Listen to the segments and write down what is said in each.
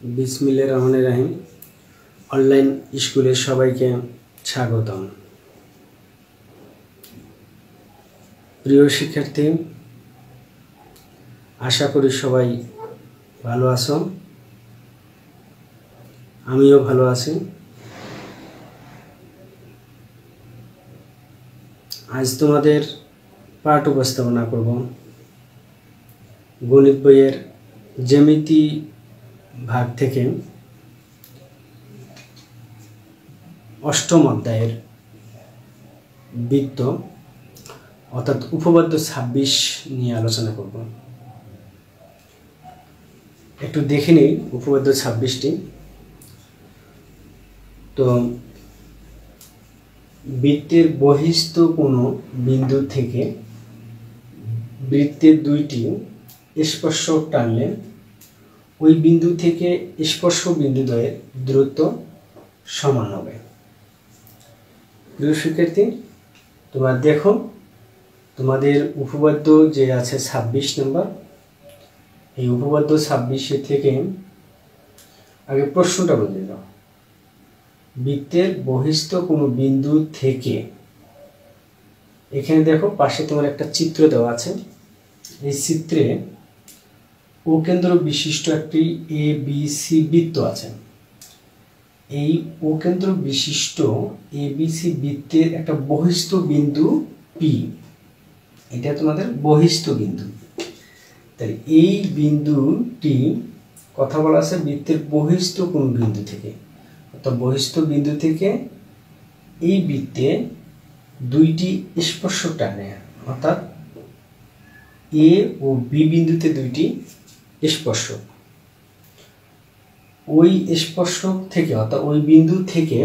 বিসমিল্লাহির রহমানির রহিম। অনলাইন স্কুলের সবাইকে স্বাগতম। প্রিয় শিক্ষার্থী, আশা করি সবাই ভালো আছো। আমিও ভালো আছি। আজ তোমাদের পাঠ উপস্থাপনা করব গণিত বইয়ের জ্যামিতি ভাগ থেকে অষ্টম অধ্যায়ের বৃত্ত অর্থাৎ উপপাদ্য 26 নিয়ে আলোচনা করব। একটু দেখে নিই উপপাদ্য 26টি। তো বৃত্তের বহিস্থ কোনো বিন্দু থেকে বৃত্তের দুইটি স্পর্শক টানলে ওই বিন্দু থেকে স্পর্শ বিন্দুদ্বয়ের দূরত্ব সমান হবে। প্রিয় শিক্ষার্থী, তোমরা দেখো তোমাদের উপপাদ্য যে আছে 26 নম্বর, এই উপপাদ্য 26 থেকে আগে প্রশ্নটা বলে দাও। বৃত্তের বহিস্থ কোনো বিন্দু থেকে, এখানে দেখো পাশে তোমার একটা চিত্র দেওয়া আছে। এই চিত্রে ও কেন্দ্র বিশিষ্ট একটি ABC বৃত্ত আছে। এই ও কেন্দ্র বিশিষ্ট ABC বৃত্তের একটা বহিস্থ বিন্দু P, এটা তোমাদের বহিস্থ বিন্দু। তাই এই বিন্দুটি কথা বলা আছে বৃত্তের বহিস্থ কোন বিন্দু থেকে, অর্থাৎ বহিস্থ বিন্দু থেকে এই বৃত্তে দুইটি স্পর্শক টানে, অর্থাৎ A ও B বিন্দুতে দুইটি স্পর্শক। ওই স্পর্শক থেকে অর্থাৎ ওই বিন্দু থেকে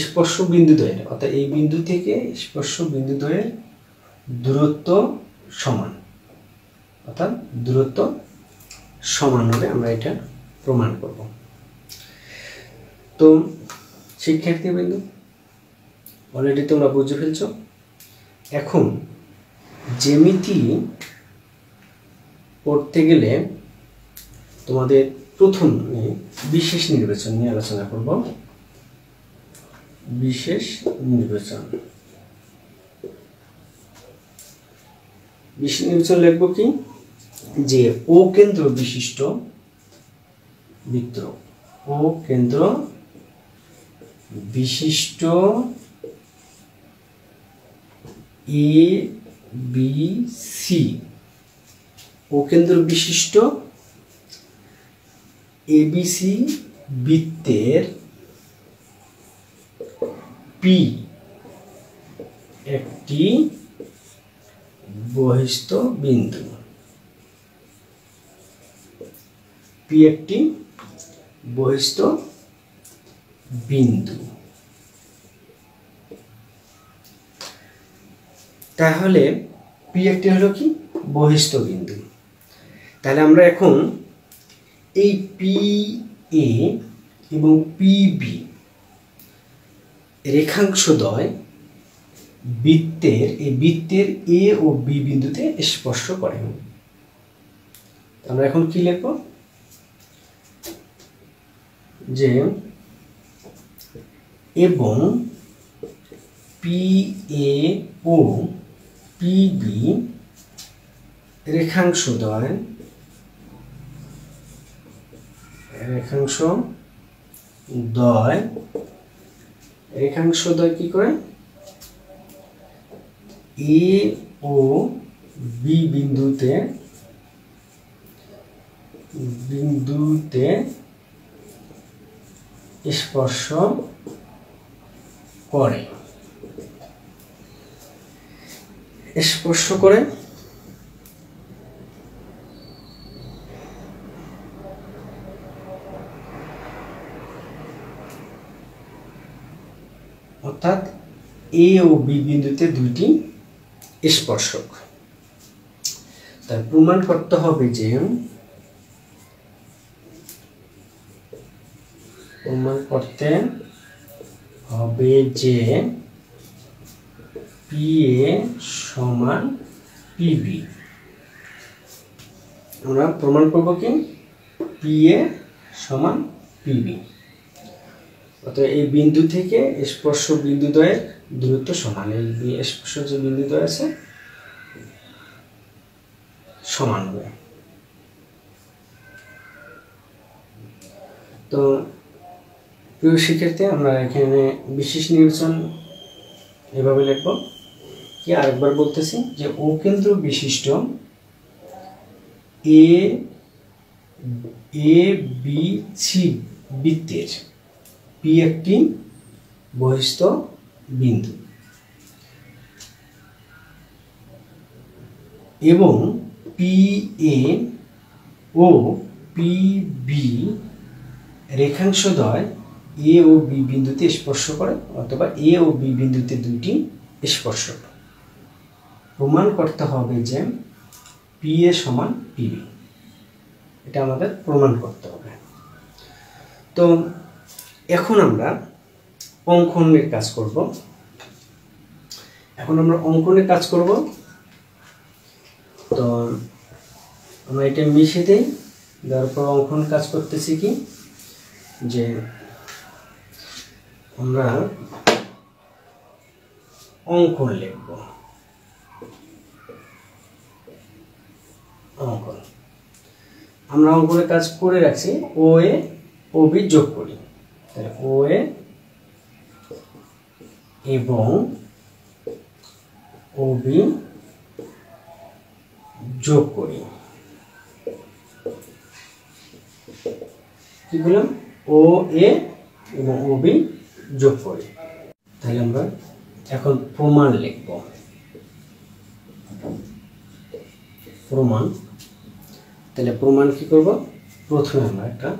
স্পর্শ বিন্দুদ্বয়ের, অর্থাৎ এই বিন্দু থেকে স্পর্শ বিন্দুদ্বয়ের দূরত্ব সমান, অর্থাৎ দূরত্ব সমান হবে। আমরা এটা প্রমাণ করব। তো শিক্ষার্থীবৃন্দ, অলরেডি তোমরা বুঝে ফেলছো। এখন জ্যামিতি পড়তে গেলে তোমাদের প্রথমে বিশেষ নির্বাচন নিয়ে আলোচনা করব। বিশেষ নির্বাচন লিখব কি, যে ও কেন্দ্র বিশিষ্ট বৃত্ত, ও কেন্দ্র বিশিষ্ট ABC, ও কেন্দ্র বিশিষ্ট ABC বৃত্তের P একটি বহিস্থ বিন্দু, P একটি বহিস্থ বিন্দু। তাহলে P একটি হলো কি বহিস্থ বিন্দু। তাহলে আমরা এখন এই PA এবং PB রেখাংশদ্বয় বৃত্তের A ও B বিন্দুতে স্পর্শ করে। আমরা এখন কি লিখব, যে এবং PA ও PB রেখাংশদ্বয় কি করে A ও B বিন্দুতে স্পর্শ করে, অর্থাৎ A ও B বিন্দুতে দুইটি স্পর্শক। তার প্রমাণ করতে হবে যে PA সমান PB। আমরা প্রমাণ করব কি PA সমান পিবি। অর্থাৎ এই বিন্দু থেকে স্পর্শ বিন্দুদ্বয়ের দূরত্ব সমান, এই স্পর্শ যে বিন্দুদ্বয় আছে সমান হবে। তো প্রিয় শিক্ষার্থী, আমরা এখানে বিশেষ নির্বাচন এভাবে লিখব কি, আরেকবার বলতেছি যে ও কেন্দ্র বিশিষ্ট এ বি সি বৃত্তের পি একটি বহিস্থ বিন্দু এবং P A O P B রেখাংশদ্বয় এ ও বি বিন্দুতে স্পর্শ করে অথবা এ ও বি বিন্দুতে দুটি স্পর্শ করে। প্রমাণ করতে হবে যে পি এ সমান পিবি, এটা আমাদের প্রমাণ করতে হবে। তো এখন আমরা অঙ্কনের কাজ করব। তো আমরা এটা মিশে দেই, দেওয়ার পর অঙ্কন কাজ করতেছি কি, যে আমরা অঙ্কন লিখব। আমরা অঙ্কনের কাজ করে রাখছি, ও এ ও বি যোগ করি, তাহলে ও এ এবং ও বি যোগ করি। কি বললাম? ও এ এবং ও বি যোগ করি। তাহলে আমরা এখন প্রমাণ লিখব। তাহলে প্রমাণ কি করব? প্রথমে আমরা একটা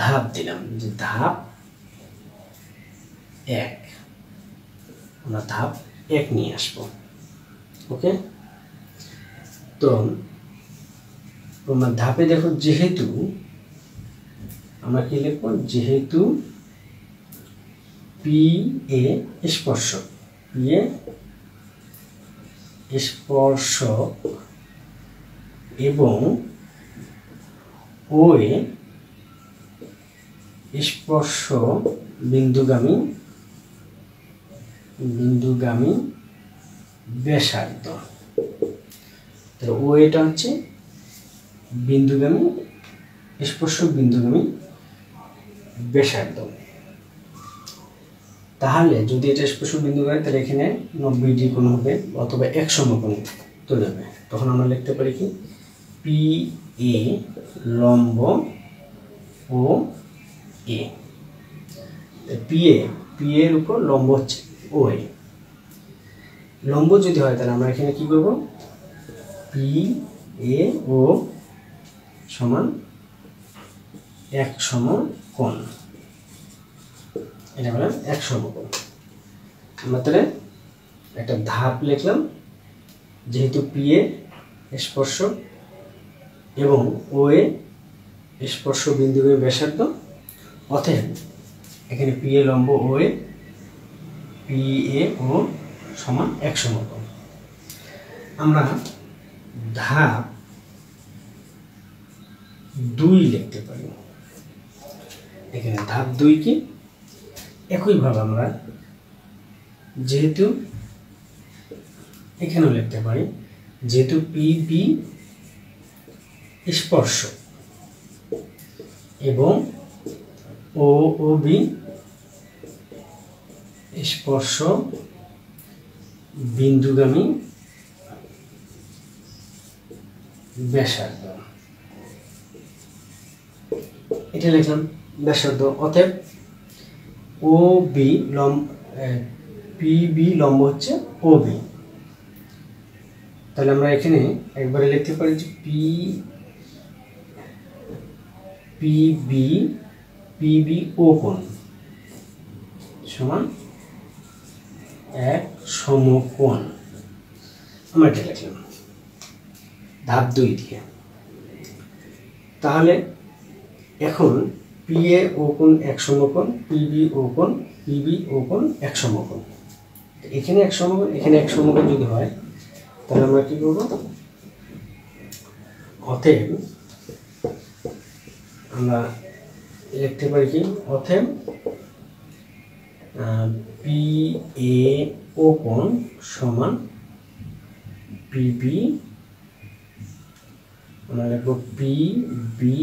ধাপ দিলাম, যে ধাপ 1, আমরা ধাপ 1 নিয়ে আসবো। ওকে, তো প্রমাণ ধাপে দেখো, যেহেতু আমরা কি লিখবো, যেহেতু পি এ স্পর্শক, পি এ স্পর্শক এবং ও এ স্পর্শ বিন্দুগামী ব্যাসার্ধ। তাহলে ও এটা হচ্ছে বিন্দুগামী স্পর্শক বিন্দুগামী ব্যাসার্ধ। তাহলে যদি এটা স্পর্শক বিন্দুগামী, তাহলে এখানে 90 ডিগ্রি কোণ হবে অথবা এক সমকোণ তৈরি হবে। তখন আমরা লিখতে পারি কি, পি এ লম্ব ও এ, পি এর উপর লম্ব হচ্ছে ও এ। লম্ব যদি হয় তাহলে আমরা এখানে কি করব, পি এ ও সমান এক সমকোণ, এটা বললাম এক সমকোণ। আমরা তাহলে একটা ধাপ লিখলাম, যেহেতু পি এ স্পর্শক এবং ও এ স্পর্শ বিন্দুগামী ব্যাসার্ধ, অতএব এখানে পি এ লম্ব ও এ, পি এ ও সমান এক সমকোণ। আমরা ধাপ 2 লিখতে পারি। এখানে ধাপ 2 কি, একইভাবে আমরা যেহেতু এখানেও লিখতে পারি, যেহেতু পি বি স্পর্শ এবং ও ও বি স্পর্শ বিন্দুগামী ব্যাসার্ধ, এটা লিখলাম ব্যাসার্ধ। অতএব ও বি পি বি লম্ব হচ্ছে ও বি। তাহলে আমরা এখানে একবারে লিখতে পারি যে পি বি ও কোণ সমান এক সমকোণ। আমরা এটা লিখলাম ধাপ 2 দিয়ে। তাহলে এখন পি এ ও কোণ এক সমকোণ, পি বি ও কোণ এক সমকোণ। এখানে এক সমকোণ, এখানে এক সমকোণ যদি হয় তাহলে আমরা কি করব, অতএব আমরা লিখতে পারি কি, অতএব পি এ ও কোণ সমান পি বি, আমরা লিখব পি বি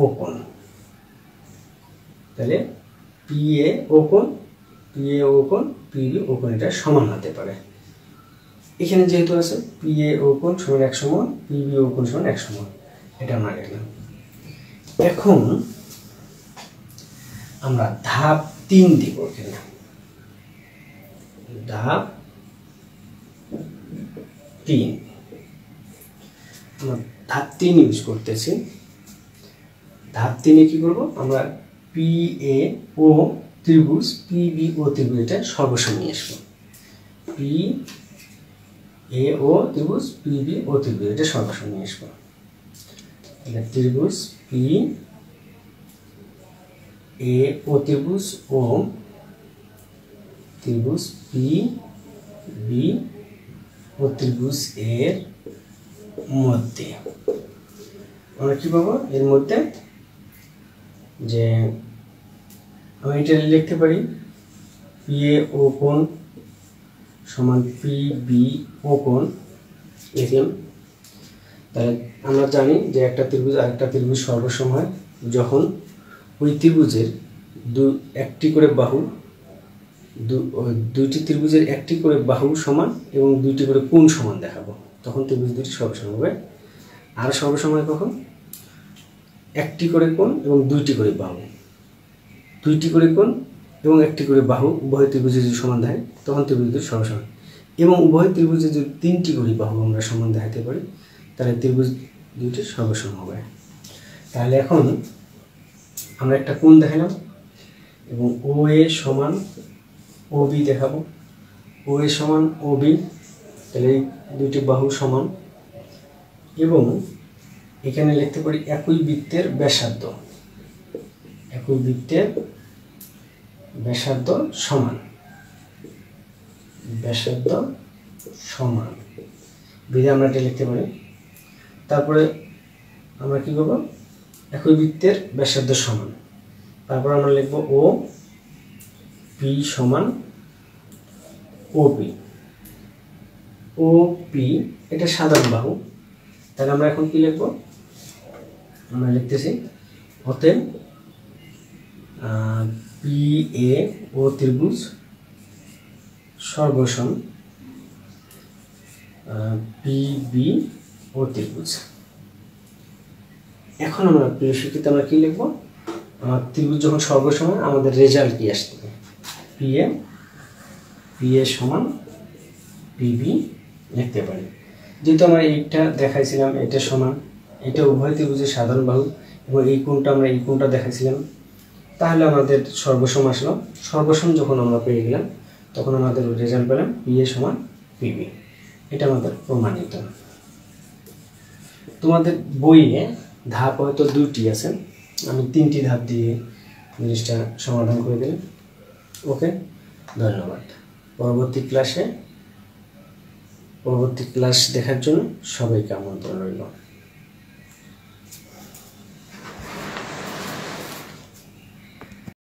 ও কোণ। তাহলে পি এ ও কোণ, পি এ ও কোণ, পি বি ও কোণ এটা সমান হতে পারে। এখানে যেহেতু আছে পি এ ও কোণ সমান 100 মান, পি বি ও কোণ সমান 100 মান, এটা আমরা লিখলাম। এখন আমরা ধাপ 3 দিব এখানে। ধাপ 3 আমরা ধাপ 3 ইউজ করতেছি। ধাপ 3 এ কি করব, আমরা পি এ ও ত্রিভুজ, পি বি ও ত্রিভুজ এটা সর্বসম নিয়ে আসবো। পি এ ও ত্রিভুজ, পি বি ও ত্রিভুজ এটা সর্বসম নিয়ে আসবো। তাহলে ত্রিভুজ পি এ ও ত্রিভুজ ও ত্রিভুজ পি বি ও ত্রিভুজ এর মধ্যে আমরা কি পাবো, এর মধ্যে যে আমি এটা লিখতে পারি পি এ ও কোণ সমান পি বি ও কোণ লিখলাম। তাহলে আমরা জানি যে একটা ত্রিভুজ আরেকটা ত্রিভুজ সর্বসম হয় যখন ওই ত্রিভুজের একটি করে বাহু, দুইটি ত্রিভুজের একটি করে বাহু সমান এবং দুইটি করে কোণ সমান দেখাবো, তখন ত্রিভুজ দুটি সর্বসম হবে। আর সর্বসম হয় কখন, একটি করে কোণ এবং দুইটি করে বাহু, দুইটি করে কোণ এবং একটি করে বাহু উভয় ত্রিভুজে যদি সমান দেখায় তখন ত্রিভুজ দুটি সর্বসম। এবং উভয় ত্রিভুজে যদি 3টি করে বাহু আমরা সমান দেখাতে পারি তাহলে ত্রিভুজ দুটি সর্বসম হবে। তাহলে এখন আমরা একটা কোণ দেখালাম এবং ও এ সমান ও বি দেখাবো, ও এ সমান ও বি, তাহলে এই দুটি বাহু সমান। এবং এখানে লিখতে পারি একই বৃত্তের ব্যাসার্ধ, একই বৃত্তের ব্যাসার্ধ সমান, ব্যাসার্ধ সমান বিধে আমরা এটা লিখতে পারি। তারপরে আমরা কি করব, একই বৃত্তের ব্যাসার্ধ সমান, তারপর আমরা লিখব ও পি সমান ও পি, ও পি এটা সাধারণ বাহু। তাহলে আমরা এখন কি লিখব, আমরা লিখতেছি অতএব পি এ ও ত্রিভুজ সর্বসম পি বি ও ত্রিভুজ। এখন আমরা প্রিয় শিক্ষিত আমরা কি লিখব, আমার ত্রিভুজ যখন সর্বসম আমাদের রেজাল্ট কি আসতে হবে, পি এ সমান পি বি লিখতে পারি। যেহেতু আমরা এইটা দেখাইছিলাম এটা সমান, এটা উভয় ত্রিভুজের সাধারণ বাহু এবং এই কোণটা আমরা এই কোণটা দেখাইছিলাম, তাহলে আমাদের সর্বসম আসলো। সর্বসম যখন আমরা পেয়ে গেলাম তখন আমাদের রেজাল্ট পেলাম পি এ সমান পি বি, এটা আমাদের প্রমাণিত। তোমাদের বইয়ে ধাপ হয়তো 2টি আছে, আমি 3টি ধাপ দিয়ে জিনিসটা সমাধান করে দিলাম। ওকে, ধন্যবাদ। পরবর্তী ক্লাস দেখার জন্য সবাইকে আমন্ত্রণ রইল।